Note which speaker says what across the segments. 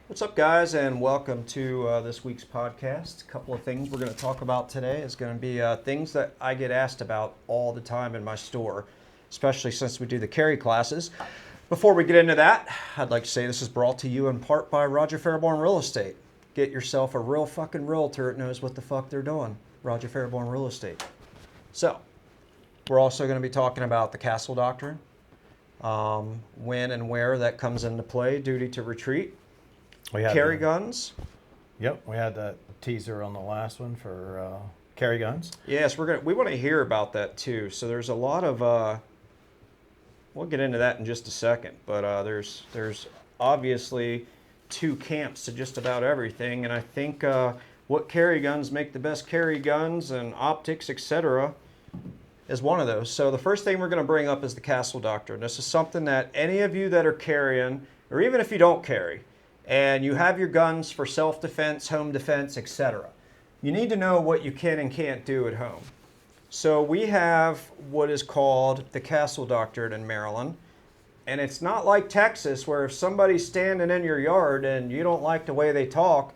Speaker 1: What's up, guys, and welcome to this week's podcast. A couple of things we're going to talk about today is going to be things that I get asked about all the time in my store, especially since we do the carry classes. Before we get into that, I'd like to say this is brought to you in part by Roger Fairborn Real Estate. Get yourself a real fucking realtor that knows what the fuck they're doing. Roger Fairborn Real Estate. So, we're also going to be talking about the Castle Doctrine, when and where that comes into play, duty to retreat, carry guns.
Speaker 2: Yep, we had that teaser on the last one for carry guns.
Speaker 1: Yes, we want to hear about that too. So there's a lot of we'll get into that in just a second, but there's obviously two camps to just about everything, and I think what carry guns make the best carry guns and optics, etc., is one of those. So the first thing we're going to bring up is the Castle Doctrine. This is something that any of you that are carrying, or even if you don't carry, and you have your guns for self-defense, home defense, etc., you need to know what you can and can't do at home. So we have what is called the Castle Doctrine in Maryland, and it's not like Texas where if somebody's standing in your yard and you don't like the way they talk,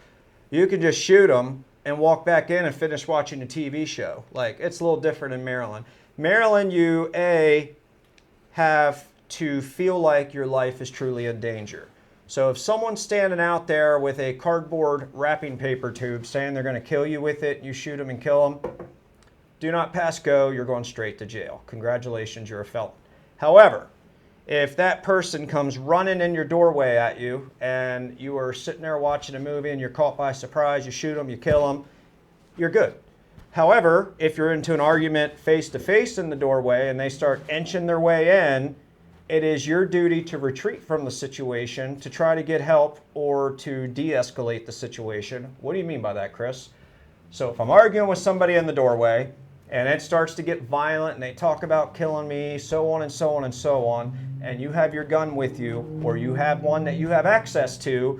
Speaker 1: you can just shoot them and walk back in and finish watching a TV show. Like, it's a little different in Maryland. Maryland, you have to feel like your life is truly in danger. So if someone's standing out there with a cardboard wrapping paper tube saying they're going to kill you with it, and you shoot them and kill them, do not pass go. You're going straight to jail. Congratulations, you're a felon. However, if that person comes running in your doorway at you and you are sitting there watching a movie and you're caught by surprise, you shoot them, you kill them, you're good. However, if you're into an argument face to face in the doorway and they start inching their way in, it is your duty to retreat from the situation to try to get help or to de-escalate the situation. What do you mean by that, Chris? So if I'm arguing with somebody in the doorway and it starts to get violent and they talk about killing me, so on and so on and so on, and you have your gun with you or you have one that you have access to,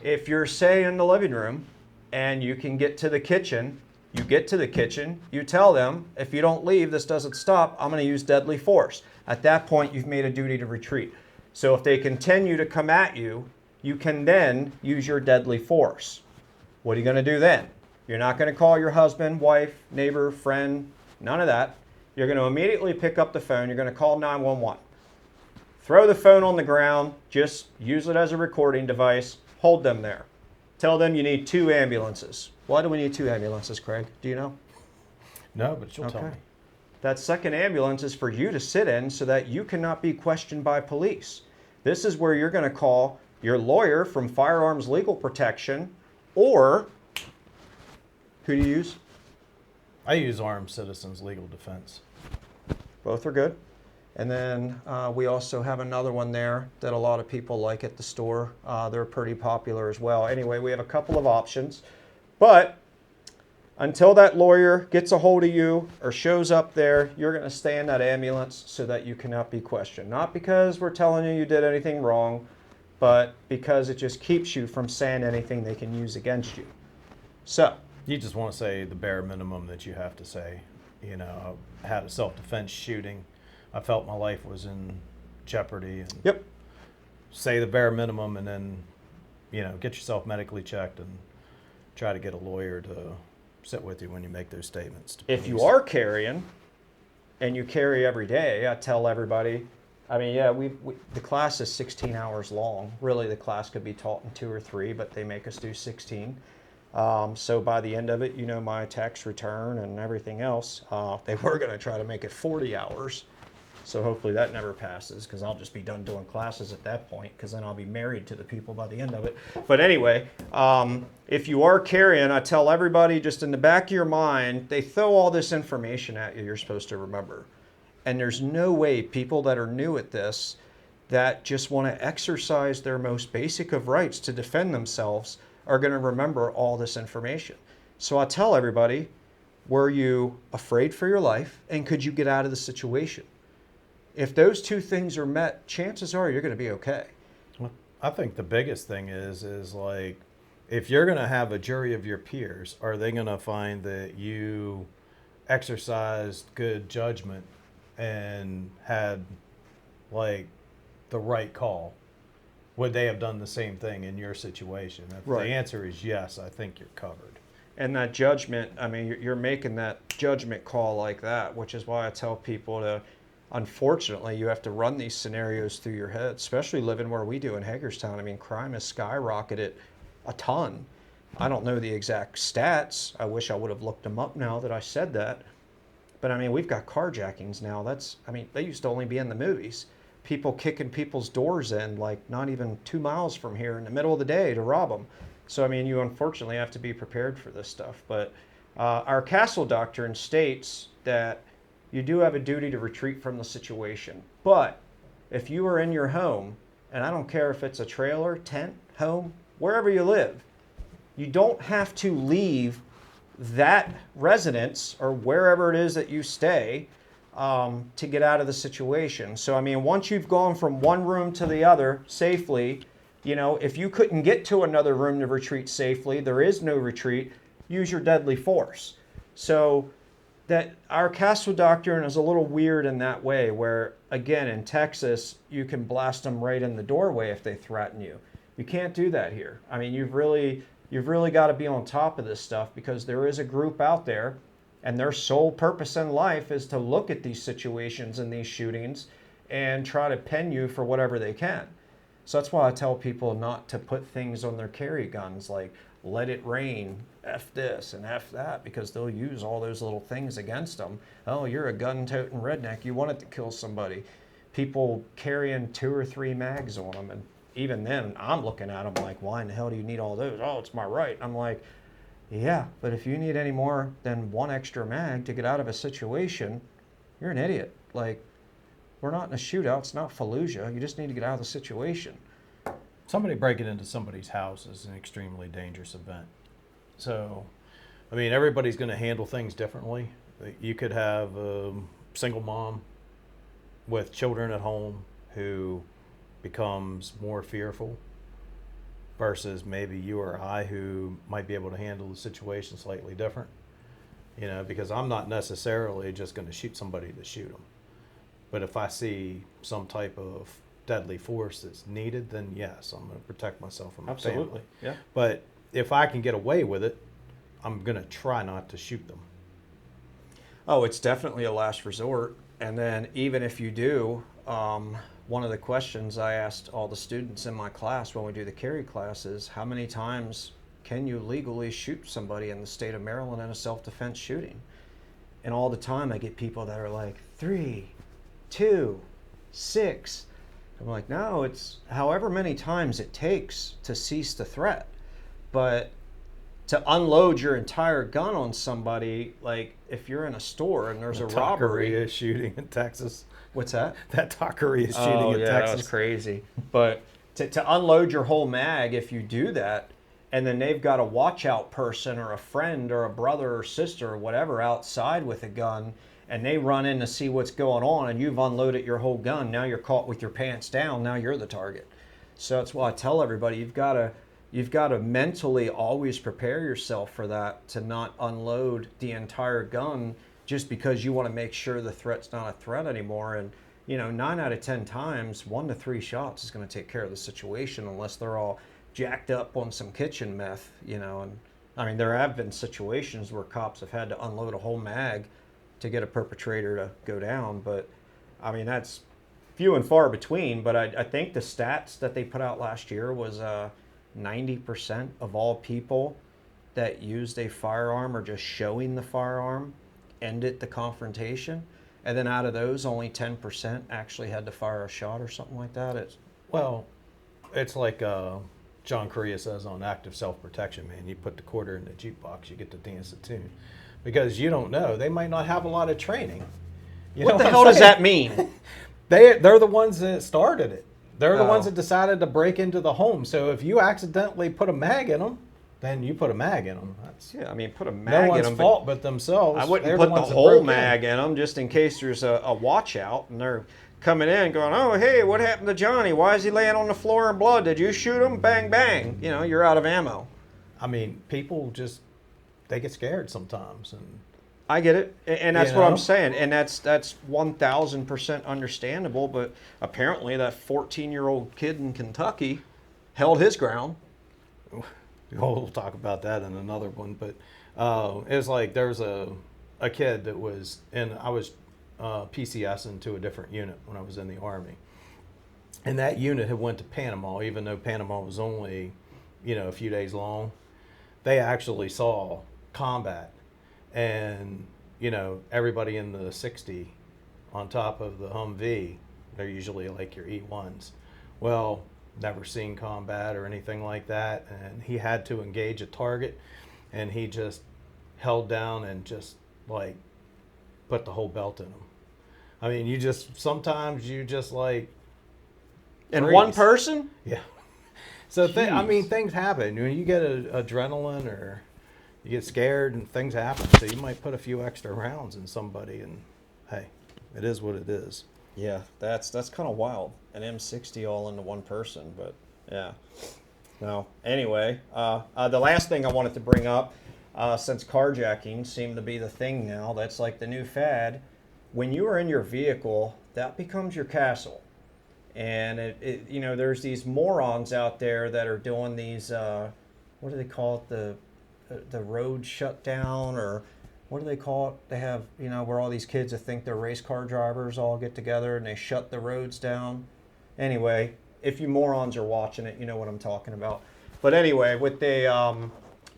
Speaker 1: if you're, say, in the living room and you can get to the kitchen, you get to the kitchen, you tell them, if you don't leave, this doesn't stop, I'm going to use deadly force. At that point, you've made a duty to retreat. So if they continue to come at you, you can then use your deadly force. What are you going to do then? You're not going to call your husband, wife, neighbor, friend, none of that. You're going to immediately pick up the phone. You're going to call 911. Throw the phone on the ground. Just use it as a recording device. Hold them there. Tell them you need 2 ambulances. Why do we need 2 ambulances, Craig? Do you know?
Speaker 2: No, but you'll tell me.
Speaker 1: That second ambulance is for you to sit in so that you cannot be questioned by police. This is where you're going to call your lawyer from Firearms Legal Protection, or who do you use?
Speaker 2: I use Armed Citizens Legal Defense.
Speaker 1: Both are good. And then we also have another one there that a lot of people like at the store. They're pretty popular as well. Anyway, we have a couple of options. But until that lawyer gets a hold of you or shows up there, you're going to stay in that ambulance so that you cannot be questioned. Not because we're telling you did anything wrong, but because it just keeps you from saying anything they can use against you. So,
Speaker 2: you just want to say the bare minimum that you have to say. You know, I had a self-defense shooting. I felt my life was in jeopardy. And
Speaker 1: yep.
Speaker 2: Say the bare minimum and then, get yourself medically checked and try to get a lawyer to sit with you when you make those statements.
Speaker 1: If you are carrying and you carry every day, I tell everybody, the class is 16 hours long. Really, the class could be taught in 2 or 3, but they make us do 16. So by the end of it, my tax return and everything else, they were going to try to make it 40 hours. So hopefully that never passes, because I'll just be done doing classes at that point, because then I'll be married to the people by the end of it. But anyway, if you are carrying, I tell everybody, just in the back of your mind, they throw all this information at you you're supposed to remember. And there's no way people that are new at this, that just want to exercise their most basic of rights to defend themselves, are going to remember all this information. So I tell everybody, were you afraid for your life, and could you get out of the situation? If those 2 things are met, chances are you're going to be okay.
Speaker 2: Well, I think the biggest thing is like, if you're going to have a jury of your peers, are they going to find that you exercised good judgment and had like the right call? would they have done the same thing in your situation? If
Speaker 1: Right.
Speaker 2: the answer is yes, I think you're covered.
Speaker 1: And that judgment, I mean, you're making that judgment call like that, which is why I tell people to, unfortunately, you have to run these scenarios through your head, especially living where we do in Hagerstown. I mean, crime has skyrocketed a ton. I don't know the exact stats. I wish I would have looked them up now that I said that. But I mean, we've got carjackings now. I mean, they used to only be in the movies. People kicking people's doors in, like not even 2 miles from here in the middle of the day to rob them. So, I mean, you unfortunately have to be prepared for this stuff. But our castle doctrine states that you do have a duty to retreat from the situation. But if you are in your home, and I don't care if it's a trailer, tent, home, wherever you live, you don't have to leave that residence or wherever it is that you stay to get out of the situation. So, I mean, once you've gone from one room to the other safely, you know, if you couldn't get to another room to retreat safely, there is no retreat, use your deadly force. So that our castle doctrine is a little weird in that way where, again, in Texas, you can blast them right in the doorway if they threaten you. You can't do that here. I mean, you've really got to be on top of this stuff because there is a group out there and their sole purpose in life is to look at these situations and these shootings and try to pin you for whatever they can. So that's why I tell people not to put things on their carry guns like let it rain, F this and F that, because they'll use all those little things against them. Oh, you're a gun-toting redneck. You wanted to kill somebody. People carrying 2 or 3 mags on them. And even then, I'm looking at them like, why in the hell do you need all those? Oh, it's my right. I'm like, yeah, but if you need any more than 1 extra mag to get out of a situation, you're an idiot. Like, we're not in a shootout. It's not Fallujah. You just need to get out of the situation.
Speaker 2: Somebody breaking into somebody's house is an extremely dangerous event. So, I mean, everybody's going to handle things differently. You could have a single mom with children at home who becomes more fearful versus maybe you or I who might be able to handle the situation slightly different. You know, because I'm not necessarily just going to shoot somebody to shoot them. But if I see some type of deadly force that's needed, then yes, I'm going to protect myself and my family.
Speaker 1: Yeah.
Speaker 2: But if I can get away with it, I'm going to try not to shoot them.
Speaker 1: Oh, it's definitely a last resort. And then even if you do, one of the questions I asked all the students in my class when we do the carry class is, how many times can you legally shoot somebody in the state of Maryland in a self-defense shooting? And all the time I get people that are like, 3, 2, 6. I'm like, no, it's however many times it takes to cease the threat. But to unload your entire gun on somebody, like if you're in a store and there's a robbery.
Speaker 2: Taqueria shooting in Texas.
Speaker 1: What's that?
Speaker 2: That taqueria shooting in Texas.
Speaker 1: That was crazy. But to unload your whole mag, if you do that, and then they've got a watch out person or a friend or a brother or sister or whatever outside with a gun, and they run in to see what's going on, and you've unloaded your whole gun. Now you're caught with your pants down. Now you're the target. So that's why I tell everybody you've got to mentally always prepare yourself for that, to not unload the entire gun just because you want to make sure the threat's not a threat anymore. And 9 out of 10 times, 1 to 3 shots is going to take care of the situation, unless they're all jacked up on some kitchen meth. And I mean, there have been situations where cops have had to unload a whole mag to get a perpetrator to go down, but I mean, that's few and far between. But I think the stats that they put out last year was 90% of all people that used a firearm or just showing the firearm ended the confrontation, and then out of those, only 10% actually had to fire a shot or something like that.
Speaker 2: It's like John Correa says on Active Self-Protection, man. You put the quarter in the jukebox, you get to dance the tune. Because you don't know. They might not have a lot of training.
Speaker 1: What the hell does that mean?
Speaker 2: They're the ones that started it. They're the ones that decided to break into the home. So if you accidentally put a mag in them, then you put a mag in them.
Speaker 1: I mean, put a mag
Speaker 2: no
Speaker 1: in
Speaker 2: one's
Speaker 1: them.
Speaker 2: fault but themselves.
Speaker 1: I wouldn't
Speaker 2: They're
Speaker 1: put the
Speaker 2: ones that
Speaker 1: whole
Speaker 2: broke
Speaker 1: mag in them just in case there's a watch out and they're coming in going, oh, hey, what happened to Johnny? Why is he laying on the floor in blood? Did you shoot him? Bang, bang. You're out of ammo.
Speaker 2: I mean, people just, they get scared sometimes. And
Speaker 1: I get it, and that's what I'm saying, and that's 1,000% understandable. But apparently, that 14-year-old kid in Kentucky held his ground.
Speaker 2: We'll talk about that in another one. But it was like there was a kid that was in. I was PCSing to a different unit when I was in the Army, and that unit had went to Panama, even though Panama was only, a few days long. They actually saw combat, and everybody in the 60 on top of the Humvee. They're usually like your E1s. Well, never seen combat or anything like that, and he had to engage a target, and he just held down and just like put the whole belt in him. I mean, sometimes you just like
Speaker 1: And
Speaker 2: freeze.
Speaker 1: one person?
Speaker 2: Yeah. So
Speaker 1: Jeez.
Speaker 2: things happen. When you get adrenaline or you get scared and things happen. So you might put a few extra rounds in somebody, and hey, it is what it is.
Speaker 1: Yeah, that's kind of wild. An M60 all into one person, but yeah. No. Anyway, the last thing I wanted to bring up, since carjacking seemed to be the thing now, that's like the new fad. When you are in your vehicle, that becomes your castle. And there's these morons out there that are doing these, what do they call it, the road shutdown, or what do they call it? They have, where all these kids that think they're race car drivers all get together and they shut the roads down. Anyway, if you morons are watching it, you know what I'm talking about. But anyway, with the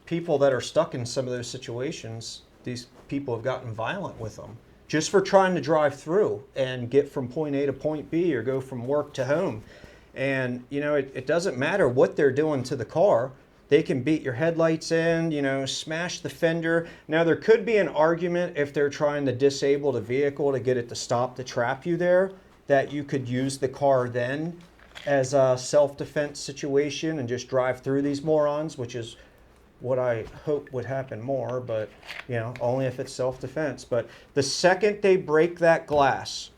Speaker 1: people that are stuck in some of those situations, these people have gotten violent with them just for trying to drive through and get from point A to point B or go from work to home. And, it doesn't matter what they're doing to the car. They can beat your headlights in, smash the fender. Now, there could be an argument if they're trying to disable the vehicle to get it to stop to trap you there, that you could use the car then as a self-defense situation and just drive through these morons, which is what I hope would happen more, but, only if it's self-defense. But the second they break that glass,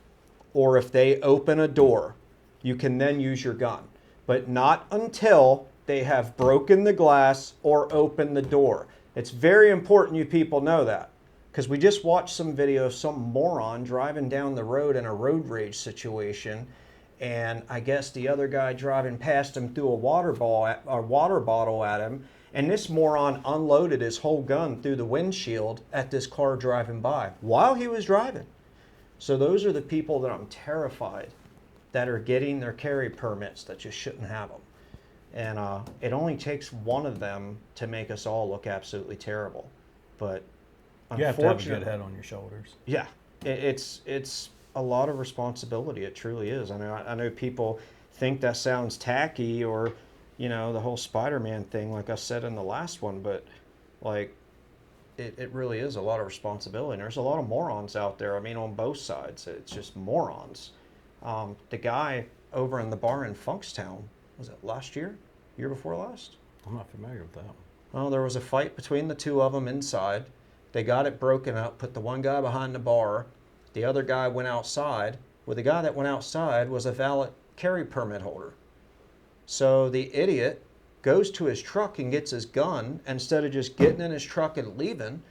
Speaker 1: or if they open a door, you can then use your gun. But not until they have broken the glass or opened the door. It's very important you people know that, because we just watched some video of some moron driving down the road in a road rage situation, and I guess the other guy driving past him threw a water bottle at him, and this moron unloaded his whole gun through the windshield at this car driving by while he was driving. So those are the people that I'm terrified that are getting their carry permits that just shouldn't have them. And it only takes one of them to make us all look absolutely terrible. But
Speaker 2: You have to have a
Speaker 1: unfortunately,
Speaker 2: good head on your shoulders.
Speaker 1: yeah, it's a lot of responsibility. It truly is. I know people think that sounds tacky, or the whole Spider-Man thing, like I said in the last one, but like it really is a lot of responsibility. And there's a lot of morons out there. I mean, on both sides, it's just morons. The guy over in the bar in Funkstown, was it last year? Year before last?
Speaker 2: I'm not familiar with that one.
Speaker 1: Well, there was a fight between the two of them inside. They got it broken up, put the one guy behind the bar. The other guy went outside. Well, the guy that went outside was a valid carry permit holder. So the idiot goes to his truck and gets his gun. Instead of just getting in his truck and leaving,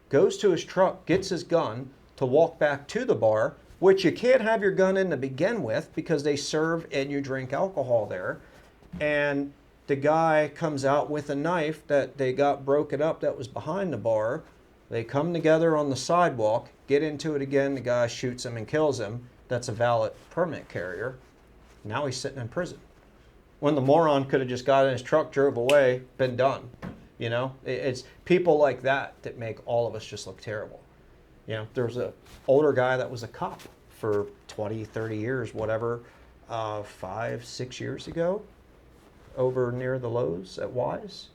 Speaker 1: goes to his truck, gets his gun to walk back to the bar, which you can't have your gun in to begin with because they serve and you drink alcohol there. And the guy comes out with a knife that they got broken up that was behind the bar. They come together on the sidewalk, get into it again. The guy shoots him and kills him. That's a valid permit carrier. Now he's sitting in prison. When the moron could have just got in his truck, drove away, been done. It's people like that that make all of us just look terrible. There was an older guy that was a cop for 20, 30 years, whatever, 5, 6 years ago, over near the Lowe's at Wise,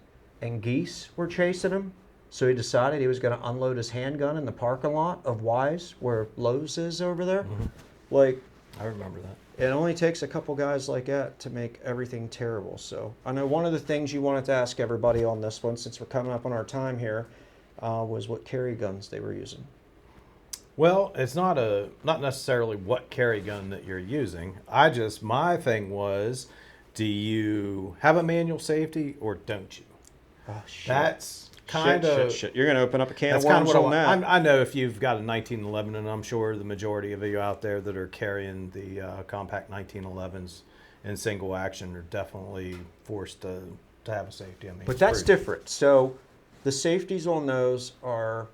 Speaker 1: and geese were chasing him. So he decided he was going to unload his handgun in the parking lot of Wise, where Lowe's is over there.
Speaker 2: Mm-hmm.
Speaker 1: Like,
Speaker 2: I remember that.
Speaker 1: it only takes a couple guys like that to make everything terrible. So I know one of the things you wanted to ask everybody on this one, since we're coming up on our time here, was what carry guns they were using.
Speaker 2: Well, it's not necessarily what carry gun that you're using. My thing was, do you have a manual safety or don't you?
Speaker 1: Oh, shit.
Speaker 2: That's kind of
Speaker 1: shit. You're going to open up a can of
Speaker 2: that's kind of
Speaker 1: worms
Speaker 2: what
Speaker 1: on that.
Speaker 2: I know if you've got a 1911, and I'm sure the majority of you out there that are carrying the compact 1911s, in single action are definitely forced to have a safety. I mean,
Speaker 1: But
Speaker 2: it's
Speaker 1: that's
Speaker 2: pretty-
Speaker 1: different. So the safeties on those are,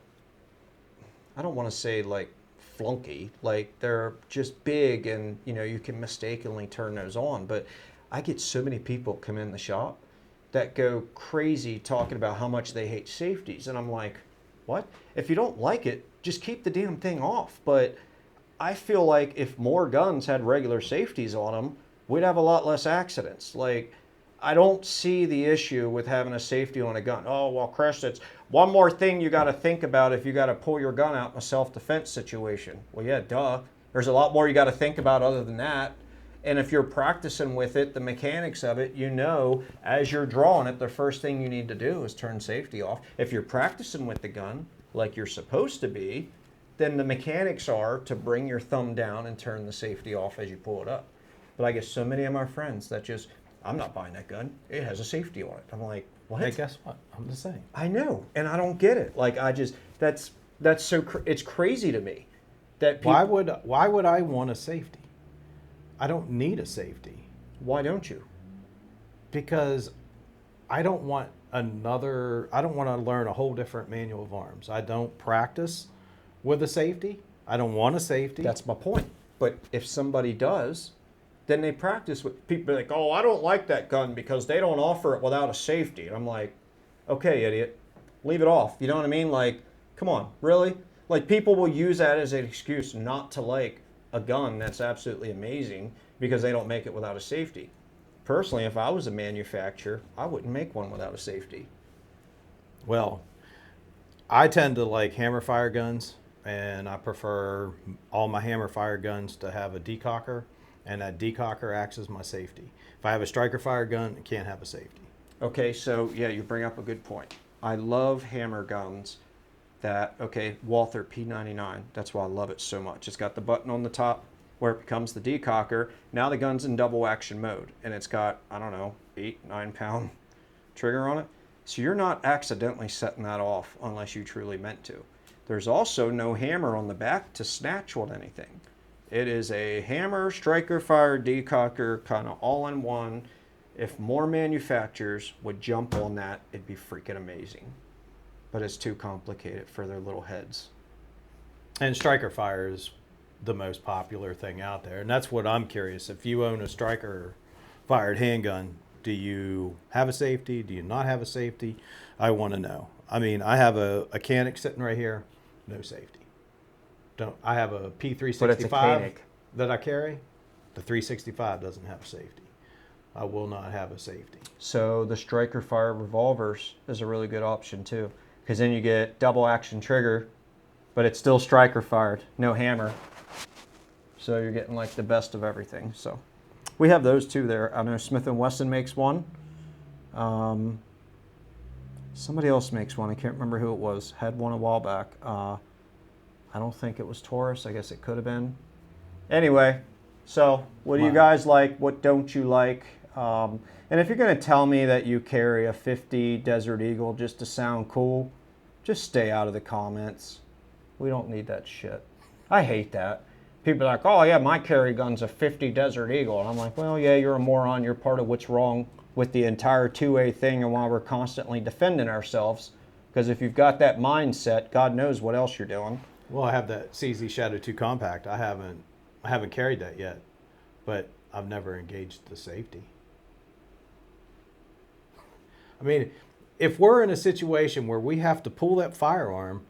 Speaker 1: I don't want to say like flunky, like they're just big and you can mistakenly turn those on. But I get so many people come in the shop that go crazy talking about how much they hate safeties. And I'm like, what? If you don't like it, just keep the damn thing off. But I feel like if more guns had regular safeties on them, we'd have a lot less accidents. Like, I don't see the issue with having a safety on a gun. Oh, well, Chris, it's one more thing you got to think about if you got to pull your gun out in a self-defense situation. Well, yeah, duh. There's a lot more you got to think about other than that. And if you're practicing with it, the mechanics of it, as you're drawing it, the first thing you need to do is turn safety off. If you're practicing with the gun like you're supposed to be, then the mechanics are to bring your thumb down and turn the safety off as you pull it up. But I get so many of my friends that just, I'm not buying that gun. It has a safety on it. I'm like, what?
Speaker 2: Hey, guess what? I'm the same.
Speaker 1: I know, and I don't get it. Like, that's so, it's crazy to me that people.
Speaker 2: Why would I want a safety? I don't need a safety
Speaker 1: Why don't you?
Speaker 2: because I don't want I don't want to learn a whole different manual of arms. I don't practice with a safety. I don't want a safety.
Speaker 1: That's my point. But if somebody does, then they practice with people like, oh, I don't like that gun because they don't offer it without a safety. And I'm like, okay, idiot, leave it off. You know what I mean? Like, come on, really? Like, people will use that as an excuse not to like a gun that's absolutely amazing because they don't make it without a safety. Personally, if I was a manufacturer, I wouldn't make one without a safety.
Speaker 2: Well, I tend to like hammer fire guns, and I prefer all my hammer fire guns to have a decocker, and that decocker acts as my safety. If I have a striker fire gun, it can't have a safety.
Speaker 1: Okay, so yeah, you bring up a good point. I love hammer guns Walther P99. That's why I love it so much. It's got the button on the top where it becomes the decocker. Now the gun's in double action mode, and it's got, 8-9 pound trigger on it. So you're not accidentally setting that off unless you truly meant to. There's also no hammer on the back to snatch with anything. It is a hammer, striker fire, decocker, kind of all in one. If more manufacturers would jump on that, it'd be freaking amazing. But it's too complicated for their little heads.
Speaker 2: And striker fire is the most popular thing out there, and that's what I'm curious. If you own a striker fired handgun, do you have a safety? Do you not have a safety? I want to know. I mean, I have a Canik sitting right here, no safety. I have a P365
Speaker 1: But it's a Canik.
Speaker 2: that I carry. The 365 doesn't have a safety. I will not have a safety.
Speaker 1: So the striker fire revolvers is a really good option too, because then you get double action trigger, but it's still striker fired, no hammer. So you're getting like the best of everything. So we have those two there. I know Smith & Wesson makes one. Somebody else makes one. I can't remember who it was. Had one a while back. I don't think it was Taurus. I guess it could have been. Anyway, so what do you
Speaker 2: Wow.
Speaker 1: guys like? What don't you like? And if you're going to tell me that you carry a 50 Desert Eagle just to sound cool, just stay out of the comments. We don't need that shit. I hate that. People are like, oh yeah, my carry gun's a 50 Desert Eagle. And I'm like, well, yeah, you're a moron. You're part of what's wrong with the entire 2A thing and why we're constantly defending ourselves. Because if you've got that mindset, God knows what else you're doing.
Speaker 2: Well, I have that CZ Shadow 2 compact. I haven't carried that yet, but I've never engaged the safety. I mean, if we're in a situation where we have to pull that firearm,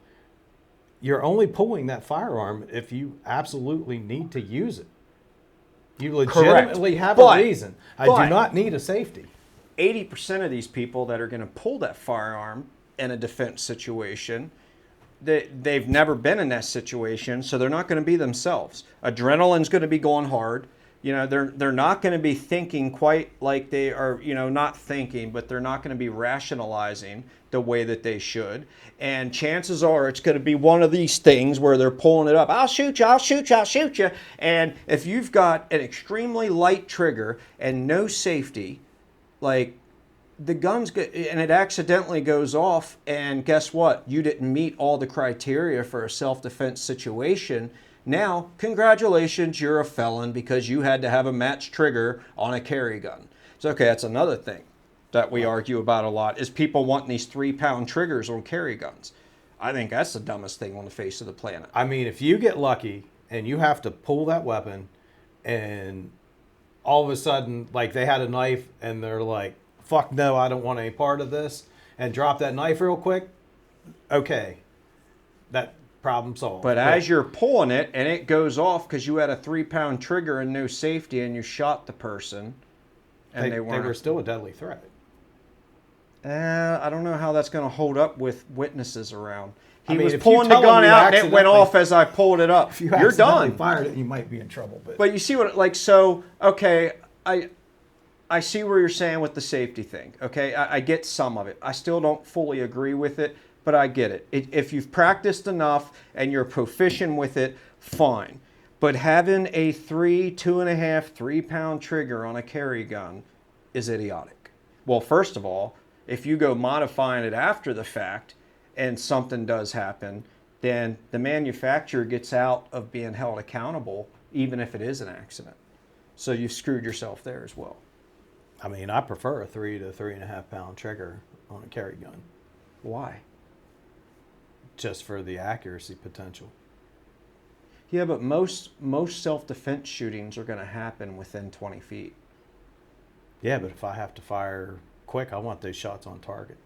Speaker 2: you're only pulling that firearm if you absolutely need to use it. You legitimately have a reason. I do not need a safety.
Speaker 1: 80% of these people that are going to pull that firearm in a defense situation, they've never been in that situation, so they're not going to be themselves. Adrenaline's going to be going hard. You know, they're not going to be thinking quite like they are, not thinking, but they're not going to be rationalizing the way that they should. And chances are it's going to be one of these things where they're pulling it up. I'll shoot you, I'll shoot you, I'll shoot you. And if you've got an extremely light trigger and no safety, like the gun's good, and it accidentally goes off, and guess what? You didn't meet all the criteria for a self-defense situation. Now, congratulations, you're a felon because you had to have a match trigger on a carry gun. So, okay, that's another thing that we argue about a lot is people wanting these 3-pound triggers on carry guns. I think that's the dumbest thing on the face of the planet.
Speaker 2: I mean, if you get lucky and you have to pull that weapon and all of a sudden, like they had a knife and they're like, fuck no, I don't want any part of this, and drop that knife real quick, okay, that problem solved.
Speaker 1: But as you're pulling it and it goes off because you had a 3-pound trigger and no safety and you shot the person and
Speaker 2: they
Speaker 1: weren't.
Speaker 2: were still a deadly threat.
Speaker 1: I don't know how that's going to hold up with witnesses around. He
Speaker 2: I mean,
Speaker 1: was
Speaker 2: if you
Speaker 1: pulling the
Speaker 2: tell
Speaker 1: gun
Speaker 2: him you
Speaker 1: out and it went
Speaker 2: accidentally-
Speaker 1: off as I pulled it up.
Speaker 2: If you
Speaker 1: You're
Speaker 2: accidentally
Speaker 1: done.
Speaker 2: fired it, you might be in trouble.
Speaker 1: But you see what, like, so, okay, I see where you're saying with the safety thing. Okay, I get some of it. I still don't fully agree with it, but I get it. If you've practiced enough and you're proficient with it, fine. But having a 2.5, 3-pound trigger on a carry gun is idiotic. Well, first of all, if you go modifying it after the fact and something does happen, then the manufacturer gets out of being held accountable, even if it is an accident. So you've screwed yourself there as well.
Speaker 2: I mean, I prefer a 3 to 3.5 pound trigger on a carry gun,
Speaker 1: Why?
Speaker 2: just for the accuracy potential.
Speaker 1: Yeah, but most self-defense shootings are going to happen within 20 feet.
Speaker 2: Yeah, but if I have to fire quick, I want those shots on target.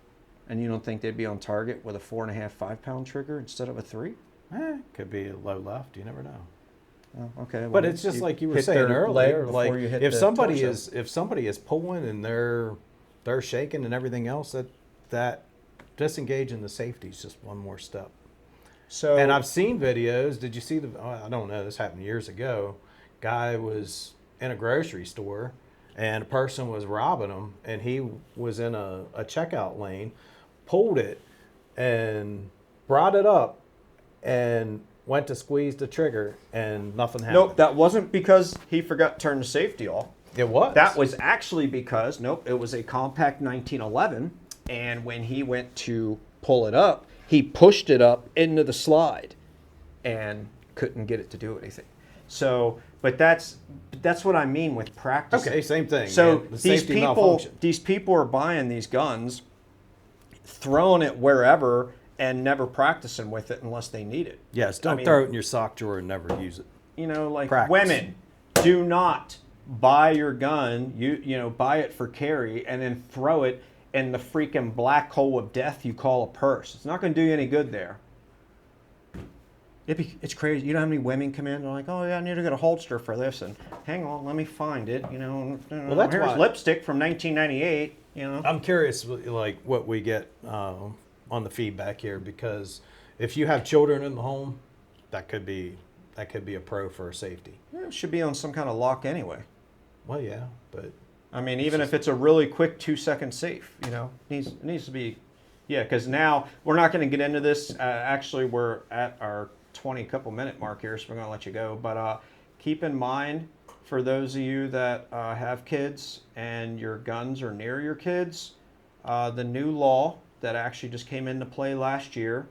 Speaker 1: And you don't think they'd be on target with a 4.5, 5-pound trigger instead of a 3?
Speaker 2: Could be a low left. You never know.
Speaker 1: Oh, okay. Well,
Speaker 2: But it's just like you were
Speaker 1: hit
Speaker 2: saying
Speaker 1: their leg
Speaker 2: earlier.
Speaker 1: before
Speaker 2: Like
Speaker 1: you hit
Speaker 2: if
Speaker 1: the
Speaker 2: somebody
Speaker 1: torso.
Speaker 2: is pulling and they're shaking and everything else, that disengaging the safety is just one more step.
Speaker 1: So
Speaker 2: And I've seen videos. Did you see I don't know. This happened years ago. Guy was in a grocery store, and a person was robbing him, and he was in a checkout lane, pulled it, and brought it up, and went to squeeze the trigger, and nothing happened.
Speaker 1: nope, that wasn't because he forgot to turn the safety off.
Speaker 2: It was.
Speaker 1: That was actually because, nope, it was a compact 1911, and when he went to pull it up, he pushed it up into the slide and couldn't get it to do anything. So, but that's what I mean with practice.
Speaker 2: Okay, same thing.
Speaker 1: So
Speaker 2: man. The
Speaker 1: these
Speaker 2: safety malfunction.
Speaker 1: people are buying these guns, throwing it wherever, and never practicing with it unless they need it.
Speaker 2: Yes, don't
Speaker 1: I mean,
Speaker 2: throw it in your sock drawer and never use it.
Speaker 1: You know, like
Speaker 2: Practice.
Speaker 1: women, do not buy your gun. You know, buy it for carry and then throw it in the freaking black hole of death you call a purse. It's not going to do you any good there. It's crazy. You know how many women come in and are like, oh yeah, I need to get a holster for this, and hang on, let me find it. You know,
Speaker 2: Well, that's
Speaker 1: here's
Speaker 2: why-
Speaker 1: lipstick from 1998. You know,
Speaker 2: I'm curious, like what we get on the feedback here, because if you have children in the home, that could be a pro for safety.
Speaker 1: it should be on some kind of lock anyway.
Speaker 2: Well, yeah, but
Speaker 1: I mean, even if it's a really quick 2-second safe, you know, it needs to be, yeah. Because now we're not going to get into this. Actually, we're at our 20 minute mark here, so we're going to let you go. But keep in mind, for those of you that have kids and your guns are near your kids, the new law that actually just came into play last year,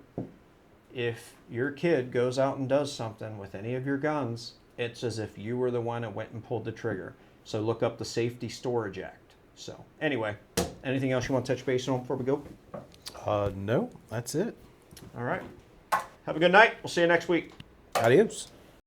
Speaker 1: if your kid goes out and does something with any of your guns, it's as if you were the one that went and pulled the trigger. So look up the Safety Storage Act. So anyway, anything else you want to touch base on before we go?
Speaker 2: no, that's it.
Speaker 1: All right. Have a good night. We'll see you next week.
Speaker 2: Adios.